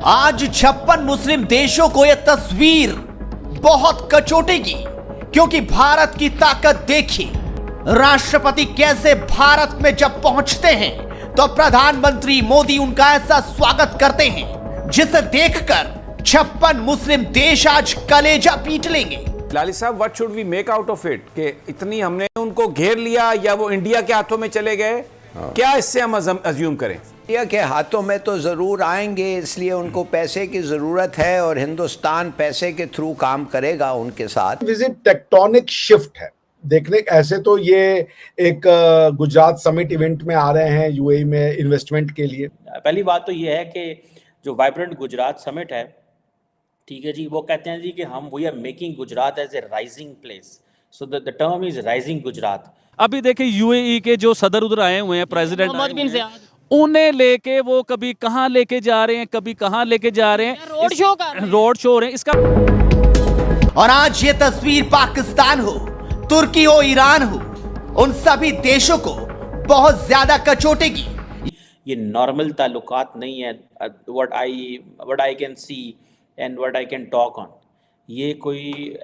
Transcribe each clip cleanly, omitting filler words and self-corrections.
आज 56 मुस्लिम देशों को यह तस्वीर बहुत कचोटेगी, क्योंकि भारत की ताकत देखिए। राष्ट्रपति कैसे भारत में जब पहुंचते हैं तो प्रधानमंत्री मोदी उनका ऐसा स्वागत करते हैं जिसे देखकर 56 मुस्लिम देश आज कलेजा पीट लेंगे। लाली साहब, what should we make out of it कि इतनी हमने उनको घेर लिया या वो इंडिया के हाथों में चले गए? क्या इससे हम अज्यूम करें? इंडिया के हाथों में तो ज़रूर आएंगे, इसलिए उनको पैसे की ज़रूरत है और हिंदुस्तान पैसे के थ्रू काम करेगा उनके साथ। विजिट टेक्टोनिक शिफ्ट है देखने। ऐसे तो ये एक गुजरात समिट इवेंट में आ रहे हैं यूएई में इन्वेस्टमेंट के लिए। पहली बात तो ये है कि जो वाइब्रेंट गुजरात समिट है, ठीक है जी, वो कहते हैं जी कि हम we are making Gujarat as a rising place, so the term is rising Gujarat. अभी देखिए यूएई के जो सदर उधर आए हुए हैं, प्रेसिडेंट, उन्हें लेके वो कभी कहां लेके जा रहे हैं, कभी कहां लेके जा रहे हैं, रोड शो हो रहे हैं इसका। और आज ये तस्वीर पाकिस्तान हो, तुर्की हो, ईरान हो, उन सभी देशों को बहुत ज्यादा कचोटेगी। ये नॉर्मल ताल्लुकात नहीं है। What I can see and what I can talk on, ये कोई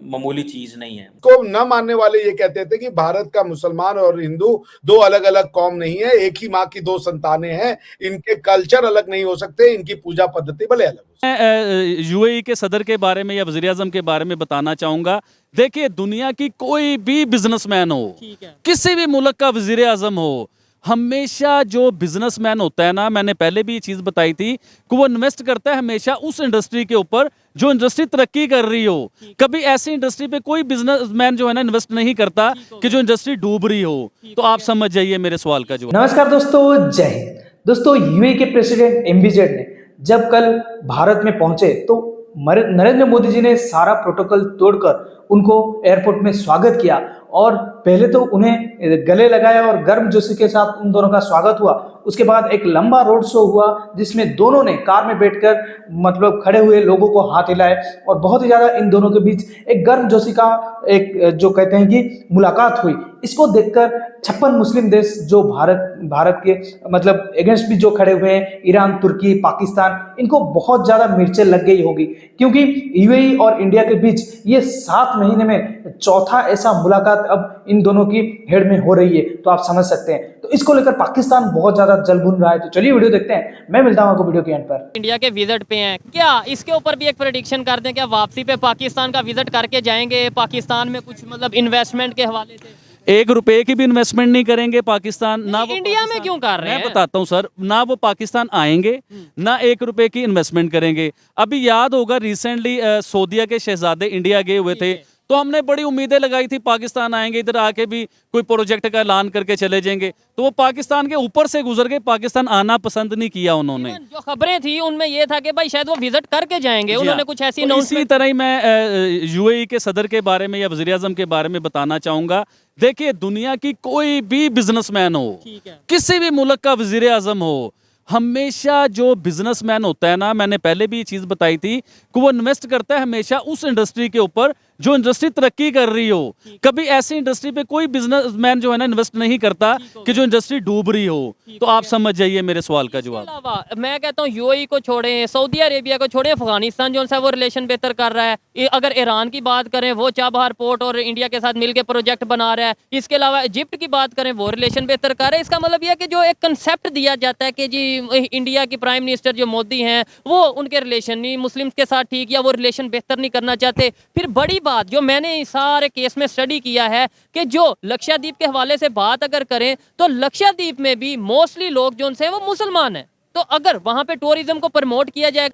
मामूली चीज नहीं है। को न मानने वाले ये कहते थे कि भारत का मुसलमान और हिंदू दो अलग अलग कौम नहीं है, एक ही माँ की दो संतानें हैं, इनके कल्चर अलग नहीं हो सकते, इनकी पूजा पद्धति भले अलग हो सकती। यूएई के सदर के बारे में या वज़ीर आज़म के बारे में बताना चाहूंगा। देखिए, दुनिया की कोई भी बिजनेसमैन हो, किसी भी मुल्क का वज़ीर आज़म हो, हमेशा जो बिजनेसमैन होता है ना, मैंने पहले भी ये चीज बताई थी कि वो इन्वेस्ट करता है हमेशा उस इंडस्ट्री के ऊपर जो इंडस्ट्री तरक्की कर रही हो। कभी ऐसी इंडस्ट्री पे कोई बिजनेसमैन जो है ना इन्वेस्ट नहीं करता कि जो इंडस्ट्री डूब रही हो। तो आप समझ जाइए मेरे सवाल का जवाब। नमस्कार दोस्तों, जय हिंद। दोस्तों, यूएई के प्रेसिडेंट एमबीजेड ने जब कल भारत में पहुंचे तो नरेंद्र मोदी जी ने सारा प्रोटोकॉल तोड़कर उनको एयरपोर्ट में स्वागत किया और पहले तो उन्हें गले लगाया और गर्मजोशी के साथ उन दोनों का स्वागत हुआ। उसके बाद एक लंबा रोड शो हुआ जिसमें दोनों ने कार में बैठकर मतलब खड़े हुए लोगों को हाथ हिलाए और बहुत ही ज्यादा इन दोनों के बीच एक गर्मजोशी का एक जो कहते हैं कि मुलाकात हुई। इसको देखकर 56 मुस्लिम देश जो भारत के मतलब अगेंस्ट भी जो खड़े हुए हैं, ईरान, तुर्की, पाकिस्तान, इनको बहुत ज्यादा मिर्चें लग गई होगी, क्योंकि यूएई और इंडिया के बीच ये 7 महीने में चौथा ऐसा मुलाकात अब इन दोनों की हेड में हो रही है। तो आप समझ सकते हैं, तो इसको लेकर पाकिस्तान बहुत ज्यादा जल भुन रहा है। तो चलिए वीडियो देखते हैं, मैं मिलता हूं आपको वीडियो के एंड पर। इंडिया के विजिट पे हैं, क्या इसके ऊपर भी एक प्रेडिक्शन कर दें, क्या वापसी पे पाकिस्तान का विजिट करके जाएंगे? पाकिस्तान में कुछ मतलब इन्वेस्टमेंट के हवाले से 1 रुपए की भी इन्वेस्टमेंट नहीं करेंगे पाकिस्तान ना। वो इंडिया में क्यों कर रहे हैं? मैं बताता हूं सर, ना वो पाकिस्तान आएंगे ना 1 रुपए की इन्वेस्टमेंट करेंगे। अभी याद होगा रिसेंटली सऊदीया के शहजादे इंडिया गए हुए थे, तो हमने बड़ी उम्मीदें लगाई थी पाकिस्तान आएंगे, इधर आके भी कोई प्रोजेक्ट का ऐलान करके चले जाएंगे। तो वो पाकिस्तान के ऊपर से गुजर गए, पाकिस्तान आना पसंद नहीं किया उन्होंने। जो खबरें थी उनमें ये था कि भाई शायद वो विजिट करके जाएंगे, उन्होंने कुछ ऐसी तो इसी तरह ही मैं यूएई के सदर के बारे में या वज़ीर आज़म के बारे में बताना चाहूंगा। देखिए, दुनिया की कोई भी बिजनेसमैन हो, किसी भी मुल्क का वज़ीर आज़म हो, हमेशा जो बिजनेसमैन होता है ना, मैंने पहले भी ये चीज बताई थी कि वो इन्वेस्ट करता है हमेशा उस इंडस्ट्री के ऊपर जो इंडस्ट्री तरक्की कर रही हो। कभी ऐसी इंडस्ट्री पे कोई बिजनेसमैन जो है ना इन्वेस्ट नहीं करता कि जो इंडस्ट्री डूब रही हो। तो आप समझ जाइए मेरे सवाल का जवाब। मैं कहता हूँ यूएई को छोड़ें, सऊदी अरेबिया को छोड़ें, अफगानिस्तान जो है वो रिलेशन बेहतर कर रहा है। अगर ईरान की बात करें, वो चाबहार पोर्ट और इंडिया के साथ मिलकर प्रोजेक्ट बना रहा है। इसके अलावा इजिप्ट की बात करें, वो रिलेशन बेहतर कर रहा है। इसका मतलब यह है कि जो एक कंसेप्ट दिया जाता है कि जी इंडिया की प्राइम मिनिस्टर जो मोदी हैं वो उनके रिलेशन नहीं मुस्लिम के साथ ठीक, या वो रिलेशन बेहतर नहीं करना चाहते। फिर बड़ी बात जो मैंने सारे केस में स्टडी किया है कि जो लक्षद्वीप के हवाले से बात अगर करें तो लक्षद्वीप में भी मोस्टली लोग जो उनसे वो मुसलमान हैं। तो अगर वहां पे टूरिज्म को प्रमोट किया जाए,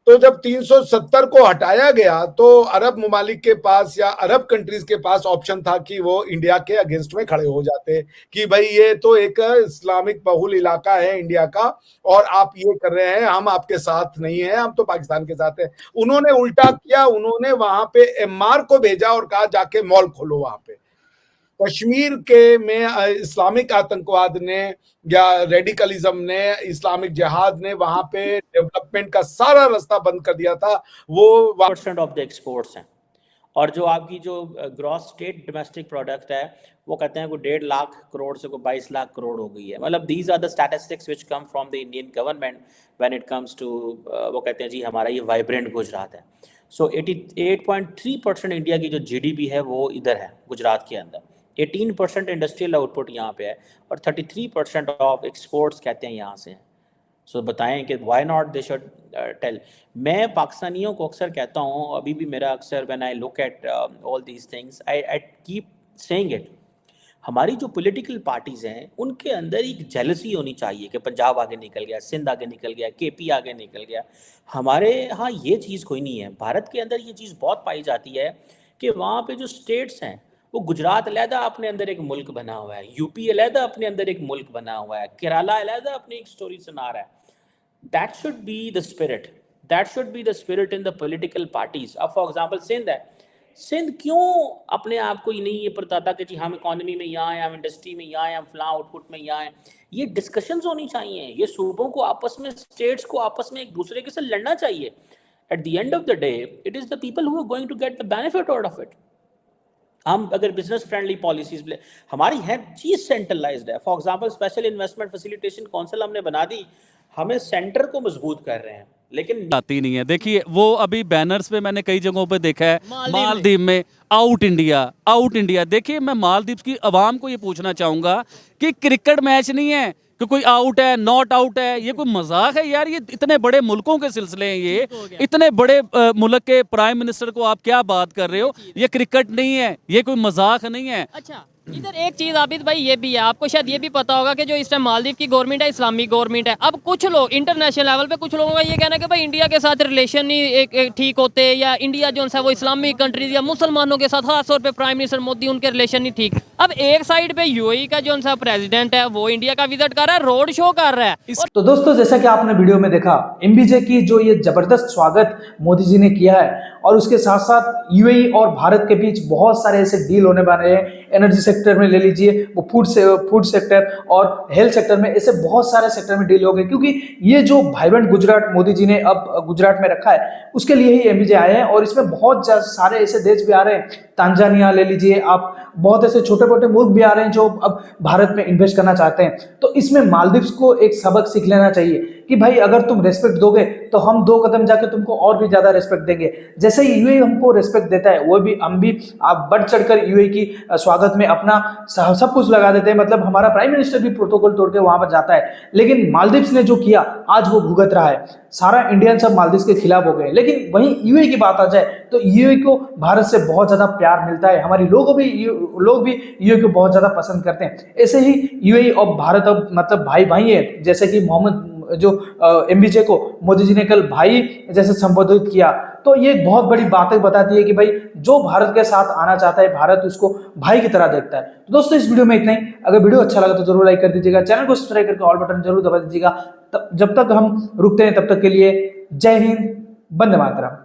तो जब 370 को हटाया गया तो अरब ममालिक के पास या अरब कंट्रीज के पास ऑप्शन था कि वो इंडिया के अगेंस्ट में खड़े हो जाते कि भाई ये तो एक इस्लामिक बहुल इलाका है इंडिया का और आप ये कर रहे हैं, हम आपके साथ नहीं हैं, हम तो पाकिस्तान के साथ हैं। उन्होंने उल्टा किया, उन्होंने वहां पे एमआर को भेजा और कहा जाके मॉल खोलो वहां पे। कश्मीर के में इस्लामिक आतंकवाद ने या रेडिकलिज्म ने, इस्लामिक जिहाद ने वहां पे डेवलपमेंट का सारा रास्ता बंद कर दिया था। वो 1% ऑफ द एक्सपोर्ट्स हैं और जो आपकी जो ग्रॉस स्टेट डोमेस्टिक प्रोडक्ट है वो कहते हैं कोई 1.5 लाख करोड़ से कोई 22 लाख करोड़ हो गई है। मतलब these are the statistics which come from the Indian government when it comes to वो कहते हैं जी हमारा ये वाइब्रेंट गुजरात है। सो 88.3% इंडिया की जो जीडीपी है वो इधर है गुजरात के अंदर। 18% इंडस्ट्रियल आउटपुट यहाँ पे है और 33% ऑफ एक्सपोर्ट्स कहते हैं यहाँ से हैं। सो बताएं कि why not they should tell. मैं पाकिस्तानियों को अक्सर कहता हूँ, अभी भी मेरा अक्सर when I look at all these things I keep saying it, हमारी जो पॉलिटिकल पार्टीज़ हैं उनके अंदर एक जेलसी होनी चाहिए कि पंजाब आगे निकल गया, सिंध आगे निकल गया, केपी आगे निकल गया। हमारे यहाँ ये चीज़ कोई नहीं है। भारत के अंदर ये चीज़ बहुत पाई जाती है कि वहाँ पे जो स्टेट्स हैं वो गुजरात अलहदा अपने अंदर एक मुल्क बना हुआ है, यूपी अलहदा अपने अंदर एक मुल्क बना हुआ है, केरला अलहदा अपनी एक स्टोरी सुना रहा है। That should be the spirit, that should be the spirit in the political parties. अब फॉर एग्जांपल सिंध है, सिंध क्यों अपने आप को नहीं ये बताता कि जी हम इकोनॉमी में यहाँ हैं, हम इंडस्ट्री में यहाँ हैं, हम फलां आउटपुट में यहाँ हैं। ये डिस्कशंस होनी चाहिए, ये सूबों को आपस में, स्टेट्स को आपस में एक दूसरे के साथ लड़ना चाहिए। At the end of the day it is the people who are going to get the benefit out of it. हम अगर बिजनेस फ्रेंडली पॉलिसीज हमारी है चीज सेंट्रलाइज्ड है। For example special investment facilitation council हमने बना दी, हमें सेंटर को मजबूत कर रहे हैं, लेकिन आती नहीं है। देखिए वो अभी बैनर्स पे मैंने कई जगहों पे देखा है, मालदीव में आउट इंडिया, आउट इंडिया। देखिए मैं मालदीव की आवाम को ये पूछना चाहूंगा कि क्रिकेट मैच नहीं है कि कोई आउट है, नॉट आउट है, ये कोई मजाक है यार। ये इतने बड़े मुल्कों के सिलसिले हैं, ये इतने बड़े मुल्क के प्राइम मिनिस्टर को आप क्या बात कर रहे हो? ये क्रिकेट नहीं है, ये कोई मजाक नहीं है। अच्छा, इधर एक चीज आबिद भाई ये भी है, आपको शायद ये भी पता होगा कि जो इस टाइम मालदीव की गवर्नमेंट है इस्लामिक गवर्नमेंट है। अब कुछ लोग इंटरनेशनल लेवल पे, कुछ लोगों का ये कहना है कि भाई इंडिया के साथ रिलेशन नहीं एक ठीक होते, या इंडिया जो है वो इस्लामिक कंट्रीज या मुसलमानों के साथ, खासतौर पे प्राइम मिनिस्टर मोदी, उनके रिलेशन नहीं ठीक। अब एक साइड पे यूएई का जो सा प्रेसिडेंट है वो इंडिया का विजिट कर रहा है, रोड शो कर रहा है। तो दोस्तों जैसा कि आपने वीडियो में देखा, एमबीजे की जो ये जबरदस्त स्वागत मोदी जी ने किया है, और उसके साथ साथ यूएई और भारत के बीच बहुत सारे ऐसे डील होने वाले हैं। एनर्जी सेक्टर में ले लीजिए, वो फूड सेक्टर और हेल्थ सेक्टर में, ऐसे बहुत सारे सेक्टर में डील हो गए। क्योंकि ये जो वाइब्रेंट गुजरात मोदी जी ने अब गुजरात में रखा है, उसके लिए ही एमबीजे आए हैं। और इसमें बहुत सारे ऐसे देश भी आ रहे हैं, तांजानिया ले लीजिए आप, बहुत ऐसे छोटे मोटे मुल्क भी आ रहे हैं जो अब भारत में इन्वेस्ट करना चाहते हैं। तो इसमें मालदीव्स को एक सबक सीख लेना चाहिए कि भाई अगर तुम रेस्पेक्ट दोगे तो हम 2 कदम जाके तुमको और भी ज्यादा रेस्पेक्ट देंगे। जैसे ही यूएई हमको रेस्पेक्ट देता है, वो भी हम भी आप बढ़ चढ़कर यूएई की स्वागत में अपना सब कुछ लगा देते हैं। मतलब हमारा प्राइम मिनिस्टर भी प्रोटोकॉल तोड़ के वहां पर जाता है। लेकिन मालदीव्स ने जो किया आज वो भुगत रहा है। सारा इंडियन सब मालदीव्स के खिलाफ हो गए। लेकिन वहीं यूएई की बात आ जाए तो यूएई को भारत से बहुत ज्यादा प्यार मिलता है। हमारी लोग भी यूएई को बहुत ज्यादा पसंद करते हैं। ऐसे ही यूएई और भारत अब मतलब भाई भाई है। जैसे कि मोहम्मद जो एमबीजे को मोदी जी ने कल भाई जैसे संबोधित किया, तो ये बहुत बड़ी बातें बताती है कि भाई जो भारत के साथ आना चाहता है, भारत उसको भाई की तरह देखता है। तो दोस्तों इस वीडियो में इतना ही। अगर वीडियो अच्छा लगा तो जरूर लाइक कर दीजिएगा, चैनल को सब्सक्राइब करके ऑल बटन जरूर दबा दीजिएगा। जब तक हम रुकते हैं तब तक के लिए जय हिंद, वंदे मातरम।